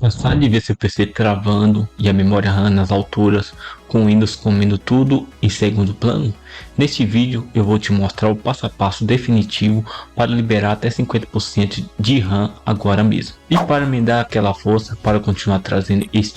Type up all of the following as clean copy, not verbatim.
Cansado de ver seu PC travando e a memória RAM nas alturas, com o Windows comendo tudo em segundo plano? Neste vídeo eu vou te mostrar o passo a passo definitivo para liberar até 50% de RAM agora mesmo. E para me dar aquela força para continuar trazendo esses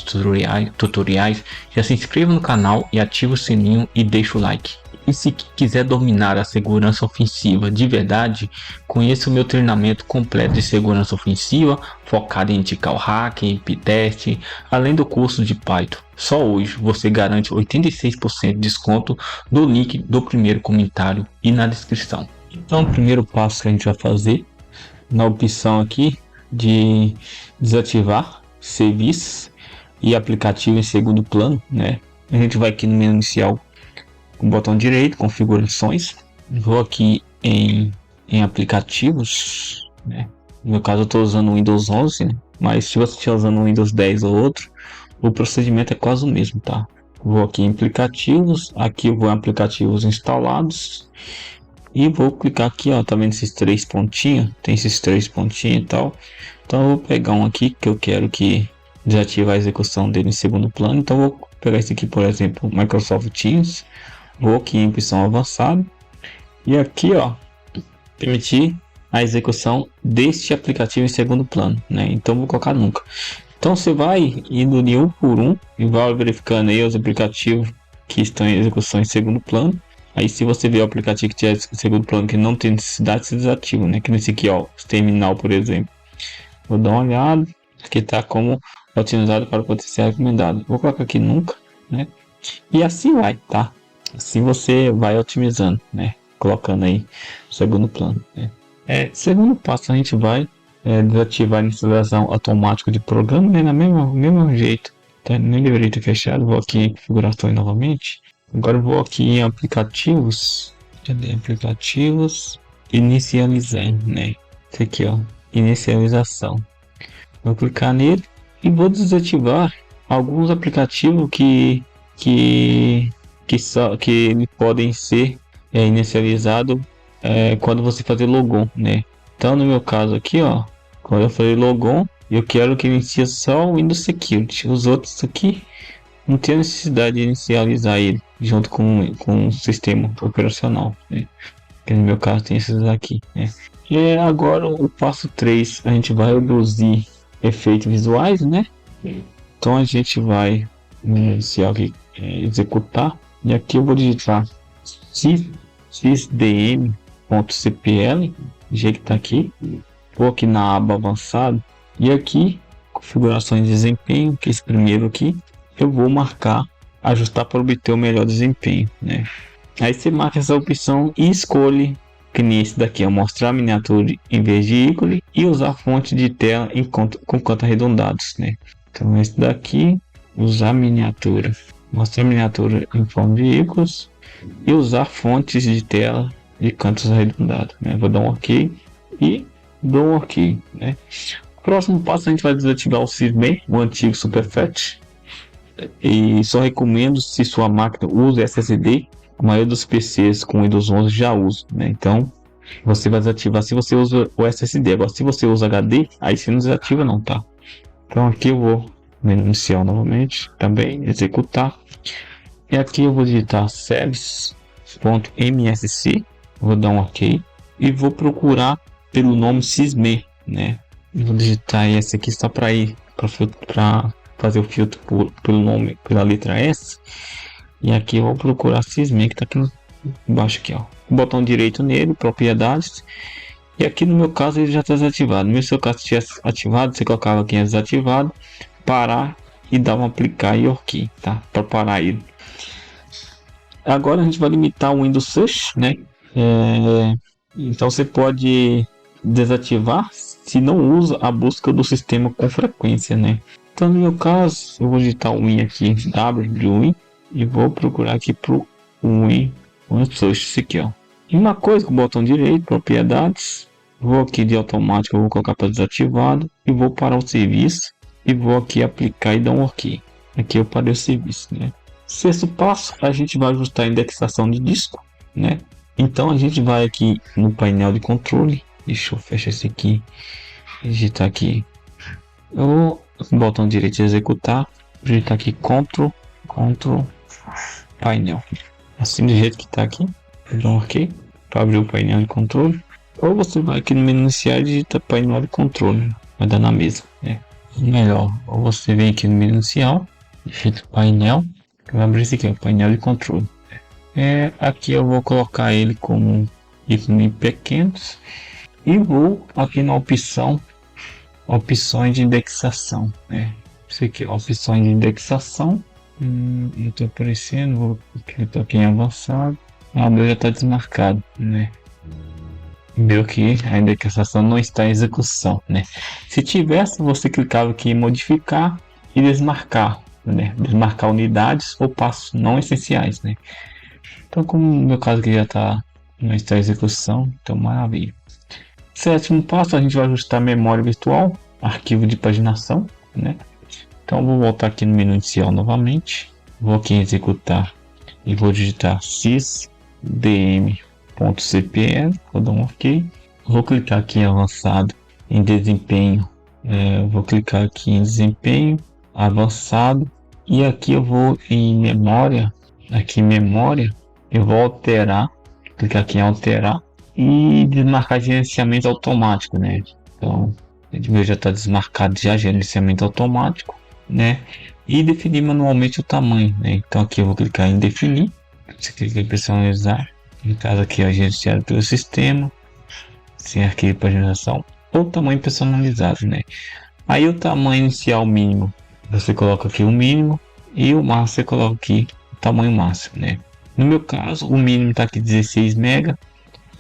tutoriais, já se inscreva no canal e ative o sininho e deixa o like. E se quiser dominar a segurança ofensiva de verdade, conheça o meu treinamento completo de segurança ofensiva, focado em ethical hacking, teste, além do curso de Python. Só hoje você garante 86% de desconto no link do primeiro comentário e na descrição. Então o primeiro passo que a gente vai fazer, na opção aqui de desativar serviços e aplicativo em segundo plano, né? A gente vai aqui no menu inicial, com o botão direito, configurações, vou aqui em aplicativos, né? No meu caso eu estou usando o Windows 11, né? Mas se você estiver usando o Windows 10 ou outro, o procedimento é quase o mesmo, tá? Vou aqui em aplicativos, aqui eu vou em aplicativos instalados e vou clicar aqui, ó, tá vendo esses três pontinhos? Tem esses três pontinhos e tal. Então eu vou pegar um aqui que eu quero que desative a execução dele em segundo plano. Então eu vou pegar esse aqui, por exemplo, Microsoft Teams. Vou aqui em opção avançada e aqui, ó, permitir a execução deste aplicativo em segundo plano, né? Então vou colocar nunca. Então você vai indo de um por um e vai verificando aí os aplicativos que estão em execução em segundo plano. Aí se você vê o aplicativo que tiver em segundo plano que não tem necessidade, se desativa, né? Que nesse aqui, ó, terminal, por exemplo. Vou dar uma olhada, aqui tá como otimizado para potencial recomendado. Vou colocar aqui nunca, né? E assim vai, tá? Assim você vai otimizando, né? Colocando aí segundo plano, né? Segundo passo a gente vai desativar a instalação automática de programa, né? No mesmo jeito, tá? Nem deveria ter fechado. Vou aqui em configurações novamente. Agora vou aqui em aplicativos. Cadê aplicativos? Inicializar, né? Esse aqui, ó, inicialização. Vou clicar nele e vou desativar alguns aplicativos que podem ser inicializados quando você fazer logon, né? Então no meu caso aqui, ó, quando eu fazer logon, eu quero que inicie só o Windows Security. Os outros aqui não tem necessidade de inicializar ele junto com o sistema operacional, né? Que no meu caso tem esses aqui, né? E agora o passo 3, a gente vai reduzir efeitos visuais, né? Então a gente vai iniciar aqui, executar, e aqui eu vou digitar sysdm.cpl, do jeito que tá aqui. Vou aqui na aba avançado e aqui configurações de desempenho, que é esse primeiro aqui, eu vou marcar ajustar para obter o melhor desempenho, né? Aí você marca essa opção e escolhe, que nesse daqui é mostrar miniatura em vez de ícone e usar fonte de tela com cantos arredondados, né? Então esse daqui, usar miniatura, mostrar miniatura em forma de ícones e usar fontes de tela de cantos arredondados, né? Vou dar um OK e dou um OK, né? Próximo passo, a gente vai desativar o sysmay, o antigo Superfetch, e só recomendo se sua máquina usa SSD. A maioria dos PCs com Windows 11 já usa, né? Então você vai desativar se você usa o SSD. Agora se você usa HD, aí você não desativa não, tá? Então aqui eu vou menu inicial novamente, também executar, e aqui eu vou digitar service.msc, vou dar um OK e vou procurar pelo nome sysmay, né? Vou digitar esse aqui só para ir para fazer o filtro pelo nome, pela letra S. E aqui eu vou procurar sysmay, que tá aqui embaixo aqui, ó. Botão direito nele, propriedades. E aqui no meu caso ele já está desativado. No seu caso tivesse ativado, você colocava aqui em desativado, parar e dar um aplicar e OK, tá? Para parar ele. Agora a gente vai limitar o Windows Search, né? Então você pode desativar se não usa a busca do sistema com frequência, né? Então no meu caso eu vou digitar o Win aqui, W de Win, e vou procurar aqui pro Win Search, esse aqui, ó. E uma coisa com o botão direito, propriedades, vou aqui de automático, eu vou colocar para desativado e vou parar o serviço e vou aqui aplicar e dar um OK. Aqui eu parei o serviço, né? Sexto passo, a gente vai ajustar a indexação de disco, né? Então a gente vai aqui no painel de controle, deixa eu fechar esse aqui, digitar aqui. Eu vou botão direito de executar, digitar aqui Ctrl painel, assim do jeito que está aqui, dá um OK para abrir o painel de controle, ou você vai aqui no menu inicial e digita painel de controle, vai dar na mesma, né? Melhor, ou você vem aqui no menu inicial, digita painel, que vai abrir esse aqui, o painel de controle. Aqui eu vou colocar ele como ícone pequenos e vou aqui na opção opções de indexação, né? Isso aqui, opções de indexação. Eu estou aparecendo, vou clicar aqui em avançado. O meu já está desmarcado, né? Meu que a indexação não está em execução, né? Se tivesse, você clicava aqui em modificar e desmarcar, né? Desmarcar unidades ou passos não essenciais, né? Então, como no meu caso aqui já não está em execução, então maravilha. Sétimo passo, a gente vai ajustar a memória virtual, arquivo de paginação, né? Então vou voltar aqui no menu inicial novamente, vou aqui em executar e vou digitar sysdm.cpl, vou dar um OK, vou clicar aqui em avançado, em desempenho, vou clicar aqui em desempenho, avançado, e aqui eu vou em memória, eu vou alterar, clicar aqui em alterar e desmarcar gerenciamento automático, né? Então, o meu já está desmarcado já gerenciamento automático, né? E definir manualmente o tamanho, né? Então aqui eu vou clicar em definir, você clica em personalizar, no caso aqui é gerenciado pelo sistema, sem arquivo de paginação, ou tamanho personalizado, né? Aí o tamanho inicial mínimo, você coloca aqui o mínimo e o máximo você coloca aqui o tamanho máximo, né? No meu caso, o mínimo está aqui 16 MB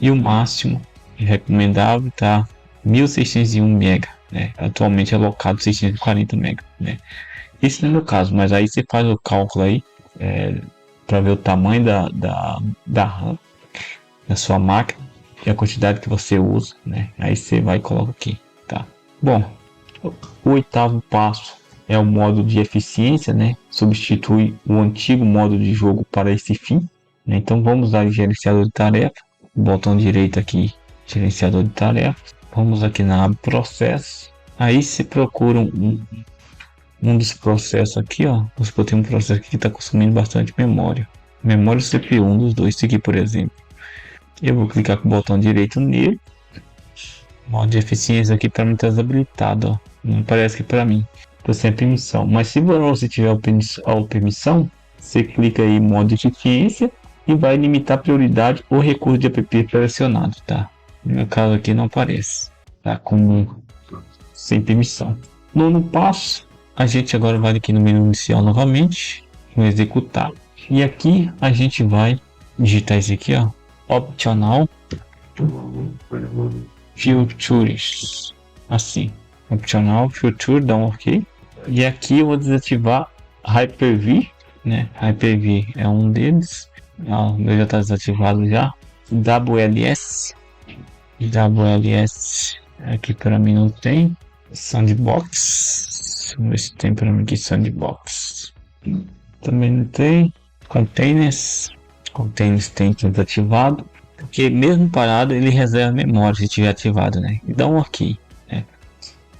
e o máximo recomendável está 1601 MB, né? Atualmente é alocado 640 MB, né? Esse não é o meu caso, mas aí você faz o cálculo aí para ver o tamanho da RAM da sua máquina e a quantidade que você usa, né? Aí você vai e coloca aqui, tá? Bom, o oitavo passo é o modo de eficiência, né? Substitui o antigo modo de jogo para esse fim, né? Então vamos usar o gerenciador de tarefa, botão direito aqui, gerenciador de tarefas. Vamos aqui na aba processos. Aí se procura um dos processos aqui, ó. Você tem um processo aqui que está consumindo bastante memória. Memória CPU, um dos dois, esse aqui por exemplo. Eu vou clicar com o botão direito nele. Modo de eficiência aqui para mim está desabilitado, ó. Não parece que para mim. Estou sem permissão. Mas se você tiver a permissão, você clica aí em modo de eficiência e vai limitar a prioridade ou recurso de app selecionado, tá? No meu caso aqui não aparece, tá? Como sem permissão. Nono passo, a gente agora vai aqui no menu inicial novamente, no executar, e aqui a gente vai digitar esse aqui, ó, optional features, assim, optional feature, dá um OK, e aqui eu vou desativar Hyper-V, né? Hyper-V é um deles, o meu já está desativado já. WLS aqui para mim não tem. Sandbox, vamos ver se tem para mim aqui. Sandbox também não tem. Containers tem desativado, porque mesmo parado ele reserva memória se tiver ativado, né? Então OK, né?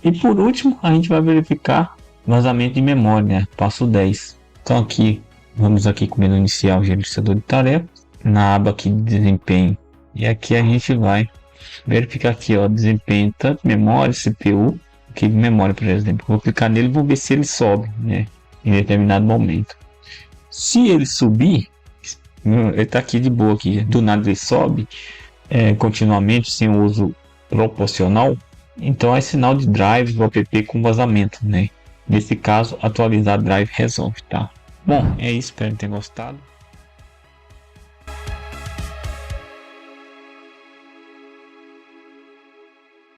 E por último a gente vai verificar vazamento de memória, né? Passo 10. Então aqui vamos aqui com o menu inicial, gerenciador de tarefas, na aba aqui de desempenho, e aqui a gente vai verificar aqui, ó, desempenho tanto memória, CPU, aqui memória, por exemplo. Vou clicar nele e vou ver se ele sobe, né, em determinado momento. Se ele subir, ele tá aqui de boa aqui, do nada ele sobe continuamente sem uso proporcional, então é sinal de drive do app com vazamento, né? Nesse caso, atualizar drive resolve, tá? Bom, é isso, espero que tenham gostado.